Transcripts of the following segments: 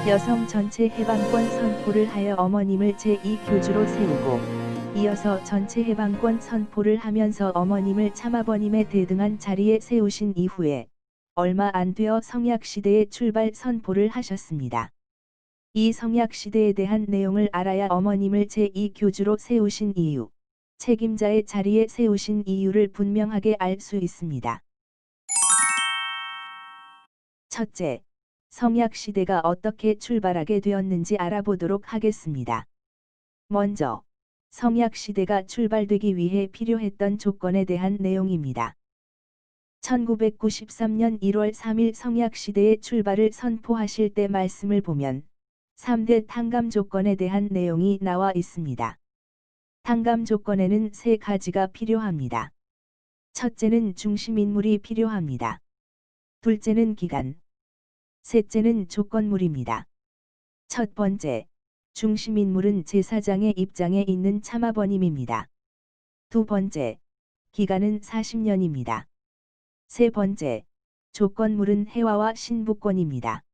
여성 전체 해방권 선포를 하여 어머님을 제2교주로 세우고, 이어서 전체 해방권 선포를 하면서 어머님을 참아버님에 대등한 자리에 세우신 이후에 얼마 안 되어 성약시대의 출발 선포를 하셨습니다. 이 성약시대에 대한 내용을 알아야 어머님을 제2교주로 세우신 이유, 책임자의 자리에 세우신 이유를 분명하게 알 수 있습니다. 첫째, 성약시대가 어떻게 출발하게 되었는지 알아보도록 하겠습니다. 먼저, 성약시대가 출발되기 위해 필요했던 조건에 대한 내용입니다. 1993년 1월 3일 성약시대의 출발을 선포하실 때 말씀을 보면 3대 탕감 조건에 대한 내용이 나와 있습니다. 탕감 조건에는 3가지가 필요합니다. 첫째는 중심인물이 필요합니다. 둘째는 기간, 셋째는 조건물입니다. 첫 번째, 중심인물은 제사장의 입장에 있는 참아버님입니다. 두 번째, 기간은 40년입니다. 세 번째, 조건물은 해와와 신부권입니다.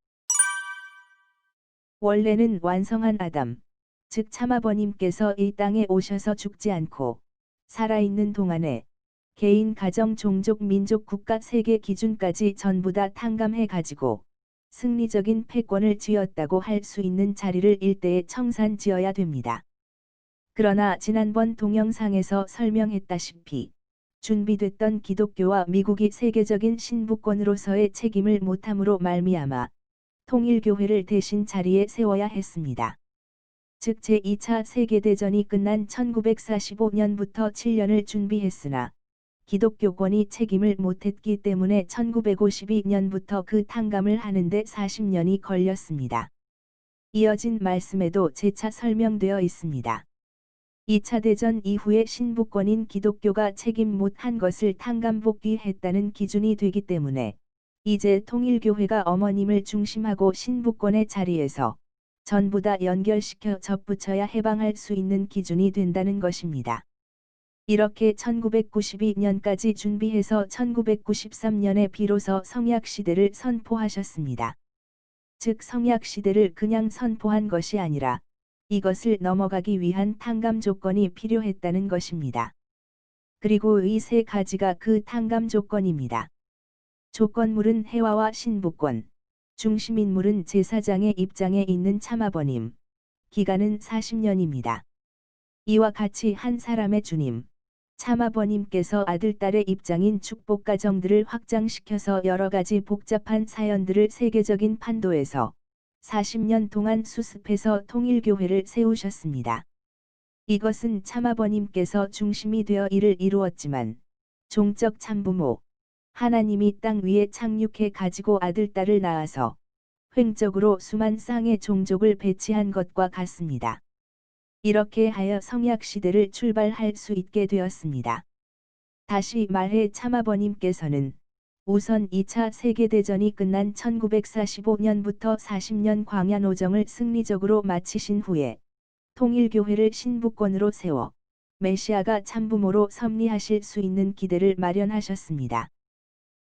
원래는 완성한 아담, 즉 참아버님께서 이 땅에 오셔서 죽지 않고 살아있는 동안에 개인, 가정, 종족, 민족, 국가, 세계 기준까지 전부 다 탕감해 가지고 승리적인 패권을 쥐었다고 할 수 있는 자리를 일대에 청산지어야 됩니다. 그러나 지난번 동영상에서 설명했다시피 준비됐던 기독교와 미국이 세계적인 신부권으로서의 책임을 못함으로 말미암아 통일교회를 대신 자리에 세워야 했습니다. 즉 제2차 세계대전이 끝난 1945년부터 7년을 준비했으나 기독교권이 책임을 못했기 때문에 1952년부터 그 탕감을 하는데 40년이 걸렸습니다. 이어진 말씀에도 재차 설명되어 있습니다. 2차 대전 이후에 신부권인 기독교가 책임 못한 것을 탕감 복귀했다는 기준이 되기 때문에 이제 통일교회가 어머님을 중심하고 신부권의 자리에서 전부 다 연결시켜 접붙여야 해방할 수 있는 기준이 된다는 것입니다. 이렇게 1992년까지 준비해서 1993년에 비로소 성약시대를 선포하셨습니다. 즉 성약시대를 그냥 선포한 것이 아니라 이것을 넘어가기 위한 탕감 조건이 필요했다는 것입니다. 그리고 이 3가지가 그 탕감 조건입니다. 조건물은 해와와 신부권, 중심인물은 제사장의 입장에 있는 참아버님, 기간은 40년입니다. 이와 같이 한 사람의 주님, 참아버님께서 아들딸의 입장인 축복가정들을 확장시켜서 여러가지 복잡한 사연들을 세계적인 판도에서 40년 동안 수습해서 통일교회를 세우셨습니다. 이것은 참아버님께서 중심이 되어 이를 이루었지만 종적 참부모, 하나님이 땅 위에 착륙해 가지고 아들딸을 낳아서 횡적으로 수만 쌍의 종족을 배치한 것과 같습니다. 이렇게 하여 성약시대를 출발할 수 있게 되었습니다. 다시 말해 참아버님께서는 우선 2차 세계대전이 끝난 1945년부터 40년 광야노정을 승리적으로 마치신 후에 통일교회를 신부권으로 세워 메시아가 참부모로 섭리하실 수 있는 기대를 마련하셨습니다.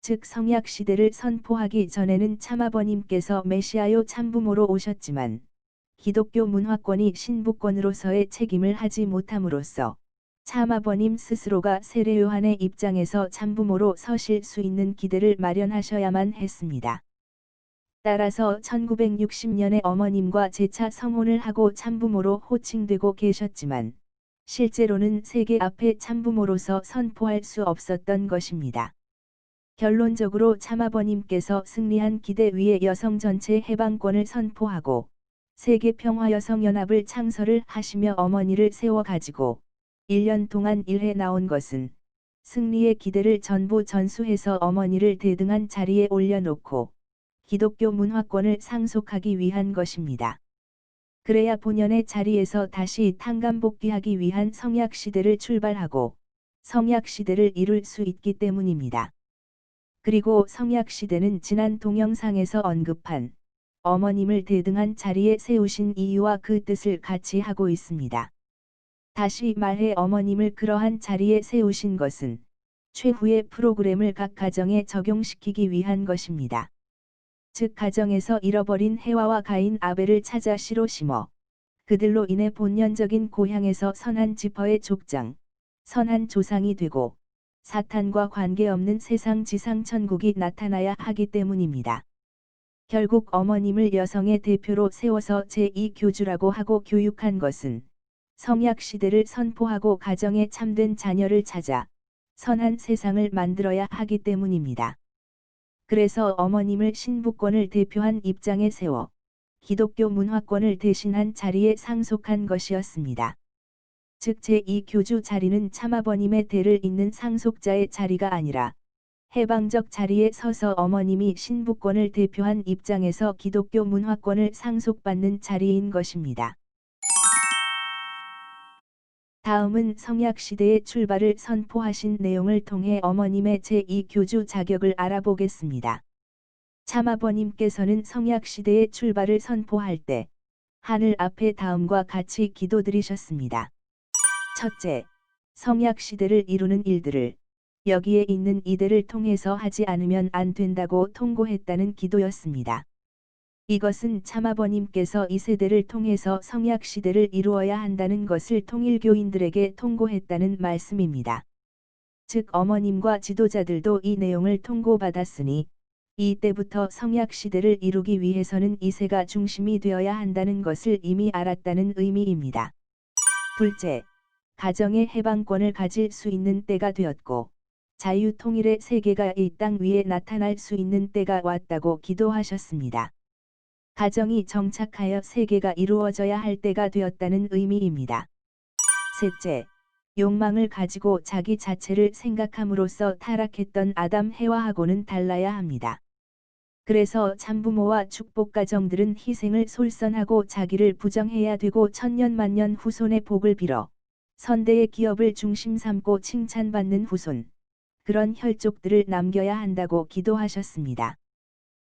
즉 성약시대를 선포하기 전에는 참아버님께서 메시아요 참부모로 오셨지만 기독교 문화권이 신부권으로서의 책임을 하지 못함으로써 참아버님 스스로가 세례 요한의 입장에서 참부모로 서실 수 있는 기대를 마련하셔야만 했습니다. 따라서 1960년에 어머님과 재차 성혼을 하고 참부모로 호칭되고 계셨지만 실제로는 세계 앞에 참부모로서 선포할 수 없었던 것입니다. 결론적으로 참아버님께서 승리한 기대 위에 여성 전체 해방권을 선포하고 세계평화여성연합을 창설을 하시며 어머니를 세워가지고 1년 동안 일해 나온 것은 승리의 기대를 전부 전수해서 어머니를 대등한 자리에 올려놓고 기독교 문화권을 상속하기 위한 것입니다. 그래야 본연의 자리에서 다시 탕감 복귀하기 위한 성약시대를 출발하고 성약시대를 이룰 수 있기 때문입니다. 그리고 성약시대는 지난 동영상에서 언급한 어머님을 대등한 자리에 세우신 이유와 그 뜻을 같이 하고 있습니다. 다시 말해 어머님을 그러한 자리에 세우신 것은 최후의 프로그램을 각 가정에 적용시키기 위한 것입니다. 즉 가정에서 잃어버린 해와와 가인 아벨을 찾아 씨로 심어 그들로 인해 본연적인 고향에서 선한 지퍼의 족장, 선한 조상이 되고 사탄과 관계없는 세상 지상 천국이 나타나야 하기 때문입니다. 결국 어머님을 여성의 대표로 세워서 제2교주라고 하고 교육한 것은 성약 시대를 선포하고 가정에 참된 자녀를 찾아 선한 세상을 만들어야 하기 때문입니다. 그래서 어머님을 신부권을 대표한 입장에 세워 기독교 문화권을 대신한 자리에 상속한 것이었습니다. 즉 제2교주 자리는 참아버님의 대를 잇는 상속자의 자리가 아니라 해방적 자리에 서서 어머님이 신부권을 대표한 입장에서 기독교 문화권을 상속받는 자리인 것입니다. 다음은 성약시대의 출발을 선포하신 내용을 통해 어머님의 제2교주 자격을 알아보겠습니다. 참아버님께서는 성약시대의 출발을 선포할 때 하늘 앞에 다음과 같이 기도드리셨습니다. 첫째, 성약시대를 이루는 일들을 여기에 있는 이들을 통해서 하지 않으면 안 된다고 통고했다는 기도였습니다. 이것은 참아버님께서 이 세대를 통해서 성약시대를 이루어야 한다는 것을 통일교인들에게 통고했다는 말씀입니다. 즉 어머님과 지도자들도 이 내용을 통고받았으니 이때부터 성약시대를 이루기 위해서는 이세가 중심이 되어야 한다는 것을 이미 알았다는 의미입니다. 둘째, 가정의 해방권을 가질 수 있는 때가 되었고 자유통일의 세계가 이 땅 위에 나타날 수 있는 때가 왔다고 기도하셨습니다. 가정이 정착하여 세계가 이루어져야 할 때가 되었다는 의미입니다. 셋째, 욕망을 가지고 자기 자체를 생각함으로써 타락했던 아담 해와하고는 달라야 합니다. 그래서 참부모와 축복가정들은 희생을 솔선하고 자기를 부정해야 되고 천년만년 후손의 복을 빌어 선대의 기업을 중심 삼고 칭찬받는 후손, 그런 혈족들을 남겨야 한다고 기도하셨습니다.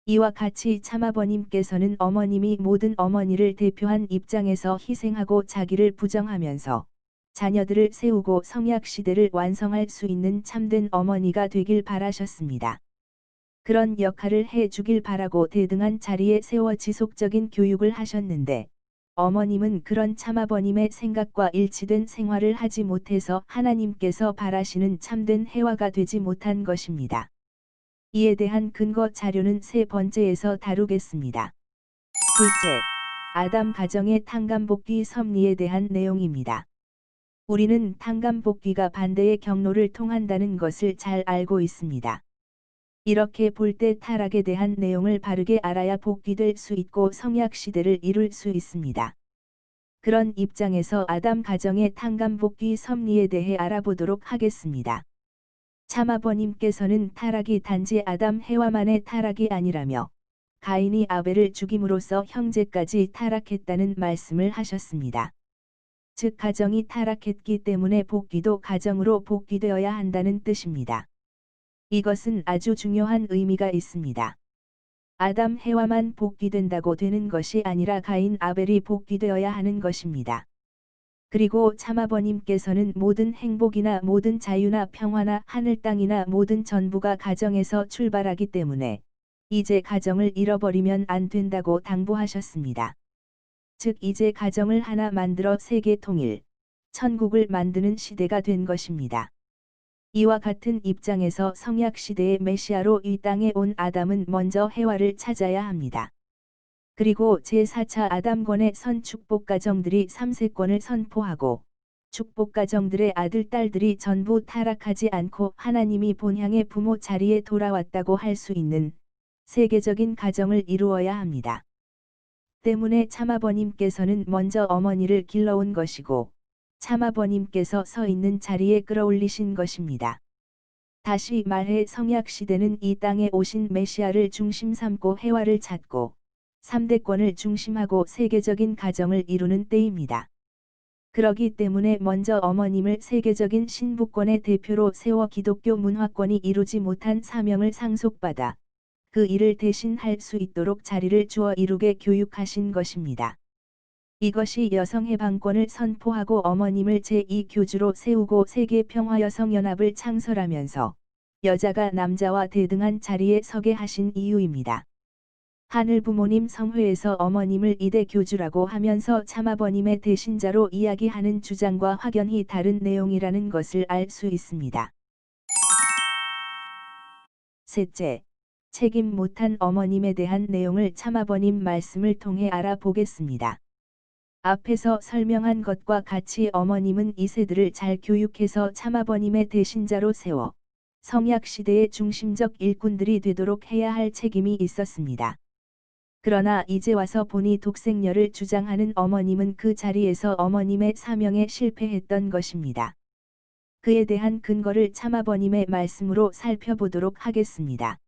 이와 같이 참아버님께서는 어머님이 모든 어머니를 대표한 입장에서 희생하고 자기를 부정하면서 자녀들을 세우고 성약시대를 완성할 수 있는 참된 어머니가 되길 바라셨습니다. 그런 역할을 해 주길 바라고 대등한 자리에 세워 지속적인 교육을 하셨는데 어머님은 그런 참아버님의 생각과 일치된 생활을 하지 못해서 하나님께서 바라시는 참된 해와가 되지 못한 것입니다. 이에 대한 근거 자료는 세 번째에서 다루겠습니다. 둘째, 아담 가정의 탕감복귀 섭리에 대한 내용입니다. 우리는 탕감복귀가 반대의 경로를 통한다는 것을 잘 알고 있습니다. 이렇게 볼 때 타락에 대한 내용을 바르게 알아야 복귀될 수 있고 성약시대를 이룰 수 있습니다. 그런 입장에서 아담 가정의 탕감복귀 섭리에 대해 알아보도록 하겠습니다. 참아버님께서는 타락이 단지 아담 해와만의 타락이 아니라며 가인이 아벨을 죽임으로써 형제까지 타락했다는 말씀을 하셨습니다. 즉 가정이 타락했기 때문에 복귀도 가정으로 복귀되어야 한다는 뜻입니다. 이것은 아주 중요한 의미가 있습니다. 아담 해와만 복귀된다고 되는 것이 아니라 가인 아벨이 복귀되어야 하는 것입니다. 그리고 참아버님께서는 모든 행복이나 모든 자유나 평화나 하늘 땅이나 모든 전부가 가정에서 출발하기 때문에 이제 가정을 잃어버리면 안 된다고 당부하셨습니다. 즉 이제 가정을 하나 만들어 세계 통일, 천국을 만드는 시대가 된 것입니다. 이와 같은 입장에서 성약시대의 메시아로 이 땅에 온 아담은 먼저 해와를 찾아야 합니다. 그리고 제4차 아담권의 선 축복가정들이 3세권을 선포하고 축복가정들의 아들 딸들이 전부 타락하지 않고 하나님이 본향의 부모 자리에 돌아왔다고 할 수 있는 세계적인 가정을 이루어야 합니다. 때문에 참아버님께서는 먼저 어머니를 길러온 것이고 참아버님께서 서 있는 자리에 끌어올리신 것입니다. 다시 말해 성약시대는 이 땅에 오신 메시아를 중심 삼고 해와를 찾고 3대권을 중심하고 세계적인 가정을 이루는 때입니다. 그러기 때문에 먼저 어머님을 세계적인 신부권의 대표로 세워 기독교 문화권이 이루지 못한 사명을 상속받아 그 일을 대신 할 수 있도록 자리를 주어 이루게 교육하신 것입니다. 이것이 여성해방권을 선포하고 어머님을 제2교주로 세우고 세계평화여성연합을 창설하면서 여자가 남자와 대등한 자리에 서게 하신 이유입니다. 하늘 부모님 성회에서 어머님을 이대 교주라고 하면서 참아버님의 대신자로 이야기하는 주장과 확연히 다른 내용이라는 것을 알 수 있습니다. 셋째, 책임 못한 어머님에 대한 내용을 참아버님 말씀을 통해 알아보겠습니다. 앞에서 설명한 것과 같이 어머님은 이 세들을 잘 교육해서 참아버님의 대신자로 세워 성약시대의 중심적 일꾼들이 되도록 해야 할 책임이 있었습니다. 그러나 이제 와서 보니 독생녀를 주장하는 어머님은 그 자리에서 어머님의 사명에 실패했던 것입니다. 그에 대한 근거를 참아버님의 말씀으로 살펴보도록 하겠습니다.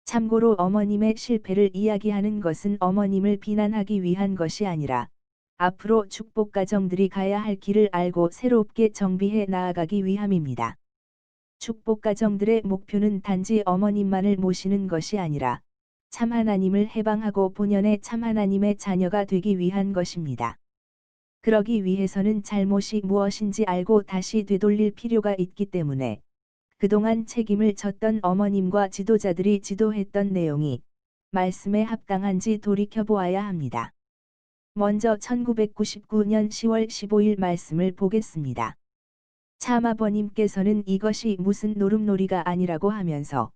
참고로 어머님의 실패를 이야기하는 것은 어머님을 비난하기 위한 것이 아니라 앞으로 축복가정들이 가야 할 길을 알고 새롭게 정비해 나아가기 위함입니다. 축복가정들의 목표는 단지 어머님만을 모시는 것이 아니라 참 하나님을 해방하고 본연의 참 하나님의 자녀가 되기 위한 것입니다. 그러기 위해서는 잘못이 무엇인지 알고 다시 되돌릴 필요가 있기 때문에 그동안 책임을 졌던 어머님과 지도자들이 지도했던 내용이 말씀에 합당한지 돌이켜보아야 합니다. 먼저 1999년 10월 15일 말씀을 보겠습니다. 참아버님께서는 이것이 무슨 노름놀이가 아니라고 하면서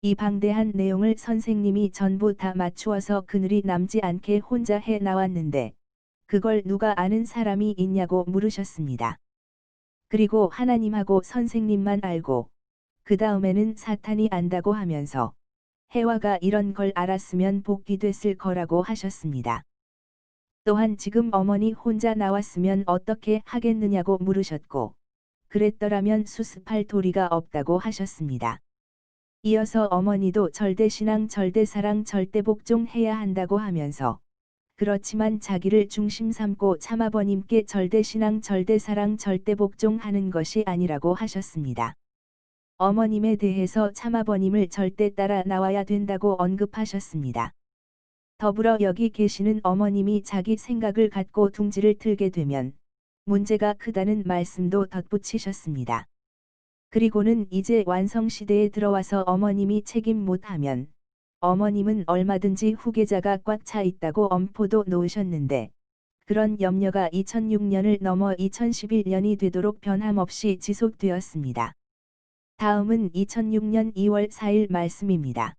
이 방대한 내용을 선생님이 전부 다 맞추어서 그늘이 남지 않게 혼자 해 나왔는데 그걸 누가 아는 사람이 있냐고 물으셨습니다. 그리고 하나님하고 선생님만 알고 그 다음에는 사탄이 안다고 하면서 해와가 이런 걸 알았으면 복귀 됐을 거라고 하셨습니다. 또한 지금 어머니 혼자 나왔으면 어떻게 하겠느냐고 물으셨고 그랬더라면 수습할 도리가 없다고 하셨습니다. 이어서 어머니도 절대신앙 절대사랑 절대복종해야 한다고 하면서 그렇지만 자기를 중심 삼고 참아버님께 절대신앙 절대사랑 절대복종하는 것이 아니라고 하셨습니다. 어머님에 대해서 참아버님을 절대 따라 나와야 된다고 언급하셨습니다. 더불어 여기 계시는 어머님이 자기 생각을 갖고 둥지를 틀게 되면 문제가 크다는 말씀도 덧붙이셨습니다. 그리고는 이제 완성시대에 들어와서 어머님이 책임 못하면 어머님은 얼마든지 후계자가 꽉 차 있다고 엄포도 놓으셨는데 그런 염려가 2006년을 넘어 2011년이 되도록 변함없이 지속되었습니다. 다음은 2006년 2월 4일 말씀입니다.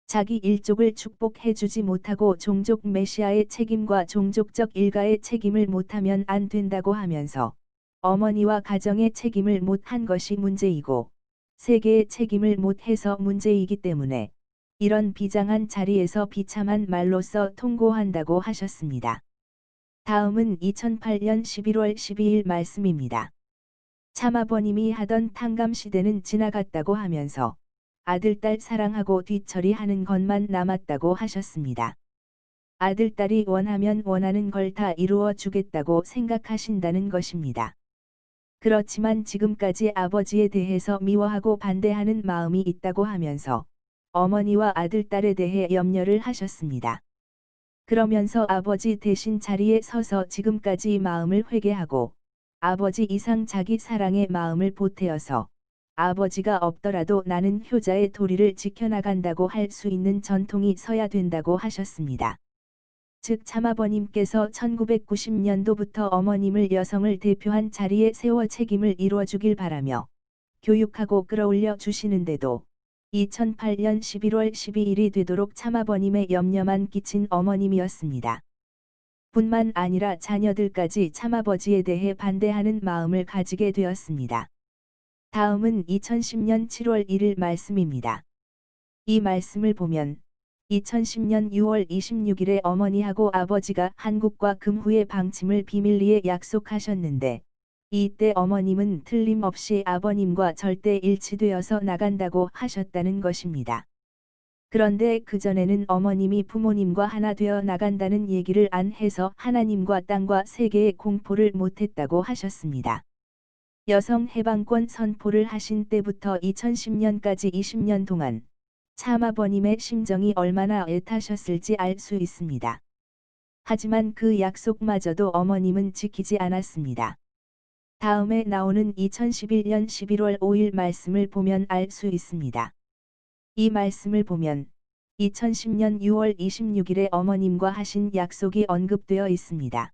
자기 일족을 축복해주지 못하고 종족 메시아의 책임과 종족적 일가의 책임을 못하면 안 된다고 하면서 어머니와 가정의 책임을 못한 것이 문제이고 세계의 책임을 못해서 문제이기 때문에 이런 비장한 자리에서 비참한 말로써 통고한다고 하셨습니다. 다음은 2008년 11월 12일 말씀입니다. 참아버님이 하던 탕감 시대는 지나갔다고 하면서 아들딸 사랑하고 뒤처리하는 것만 남았다고 하셨습니다. 아들딸이 원하면 원하는 걸 다 이루어 주겠다고 생각하신다는 것입니다. 그렇지만 지금까지 아버지에 대해서 미워하고 반대하는 마음이 있다고 하면서 어머니와 아들딸에 대해 염려를 하셨습니다. 그러면서 아버지 대신 자리에 서서 지금까지 마음을 회개하고 아버지 이상 자기 사랑의 마음을 보태어서 아버지가 없더라도 나는 효자의 도리를 지켜나간다고 할 수 있는 전통이 서야 된다고 하셨습니다. 즉 참아버님께서 1990년도부터 어머님을 여성을 대표한 자리에 세워 책임을 이루어주길 바라며 교육하고 끌어올려 주시는데도 2008년 11월 12일이 되도록 참아버님의 염려만 끼친 어머님이었습니다. 뿐만 아니라 자녀들까지 참아버지에 대해 반대하는 마음을 가지게 되었습니다. 다음은 2010년 7월 1일 말씀입니다. 이 말씀을 보면 2010년 6월 26일에 어머니하고 아버지가 한국과 금후의 방침을 비밀리에 약속하셨는데 이때 어머님은 틀림없이 아버님과 절대 일치되어서 나간다고 하셨다는 것입니다. 그런데 그전에는 어머님이 부모님과 하나 되어 나간다는 얘기를 안 해서 하나님과 땅과 세계에 공포를 못했다고 하셨습니다. 여성 해방권 선포를 하신 때부터 2010년까지 20년 동안 참아버님의 심정이 얼마나 애타셨을지 알 수 있습니다. 하지만 그 약속마저도 어머님은 지키지 않았습니다. 다음에 나오는 2011년 11월 5일 말씀을 보면 알 수 있습니다. 이 말씀을 보면 2010년 6월 26일에 어머님과 하신 약속이 언급되어 있습니다.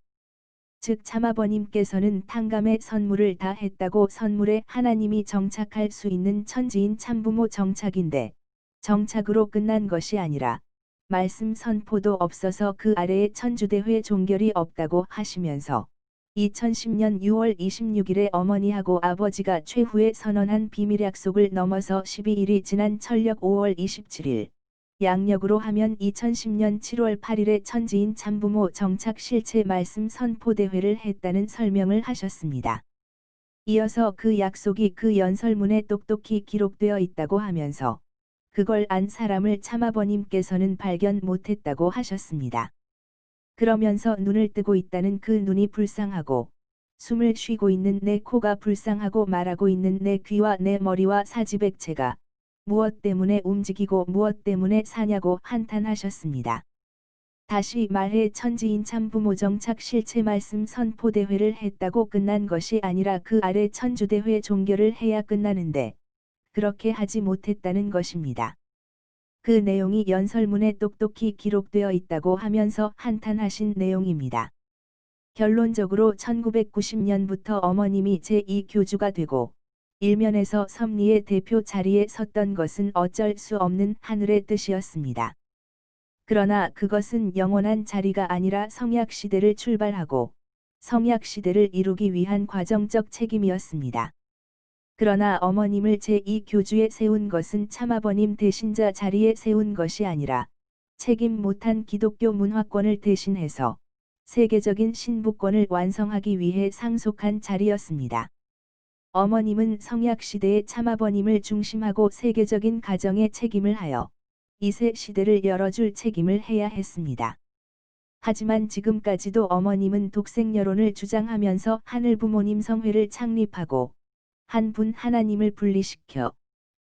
즉 참아버님께서는 탕감의 선물을 다 했다고 선물에 하나님이 정착할 수 있는 천지인 참부모 정착인데 정착으로 끝난 것이 아니라 말씀 선포도 없어서 그 아래에 천주대회 종결이 없다고 하시면서 2010년 6월 26일에 어머니하고 아버지가 최후에 선언한 비밀약속을 넘어서 12일이 지난 철력 5월 27일 양력으로 하면 2010년 7월 8일에 천지인 참부모 정착 실체 말씀 선포대회를 했다는 설명을 하셨습니다. 이어서 그 약속이 그 연설문에 똑똑히 기록되어 있다고 하면서 그걸 안 사람을 참아버님께서는 발견 못했다고 하셨습니다. 그러면서 눈을 뜨고 있다는 그 눈이 불쌍하고 숨을 쉬고 있는 내 코가 불쌍하고 말하고 있는 내 귀와 내 머리와 사지백체가 무엇 때문에 움직이고 무엇 때문에 사냐고 한탄하셨습니다. 다시 말해 천지인 참부모 정착 실체 말씀 선포대회를 했다고 끝난 것이 아니라 그 아래 천주대회 종결을 해야 끝나는데 그렇게 하지 못했다는 것입니다. 그 내용이 연설문에 똑똑히 기록되어 있다고 하면서 한탄하신 내용입니다. 결론적으로 1990년부터 어머님이 제2교주가 되고 일면에서 섭리의 대표 자리에 섰던 것은 어쩔 수 없는 하늘의 뜻이었습니다. 그러나 그것은 영원한 자리가 아니라 성약시대를 출발하고 성약시대를 이루기 위한 과정적 책임이었습니다. 그러나 어머님을 제2교주에 세운 것은 참아버님 대신자 자리에 세운 것이 아니라 책임 못한 기독교 문화권을 대신해서 세계적인 신부권을 완성하기 위해 상속한 자리였습니다. 어머님은 성약시대의 참아버님을 중심하고 세계적인 가정에 책임을 하여 2세 시대를 열어줄 책임을 해야 했습니다. 하지만 지금까지도 어머님은 독생여론을 주장하면서 하늘부모님 성회를 창립하고 한 분 하나님을 분리시켜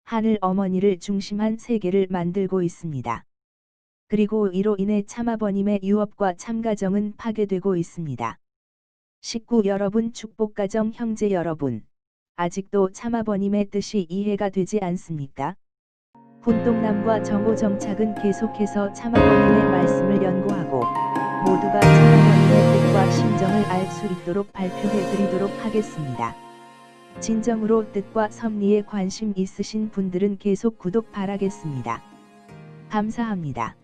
하늘 어머니를 중심한 세계를 만들고 있습니다. 그리고 이로 인해 참아버님의 유업과 참가정은 파괴되고 있습니다. 식구 여러분, 축복가정 형제 여러분, 아직도 참아버님의 뜻이 이해가 되지 않습니까? 훈동남과 정오정착은 계속해서 참아버님의 말씀을 연구하고 모두가 참아버님의 뜻과 심정을 알 수 있도록 발표해 드리도록 하겠습니다. 진정으로 뜻과 섭리에 관심 있으신 분들은 계속 구독 바라겠습니다. 감사합니다.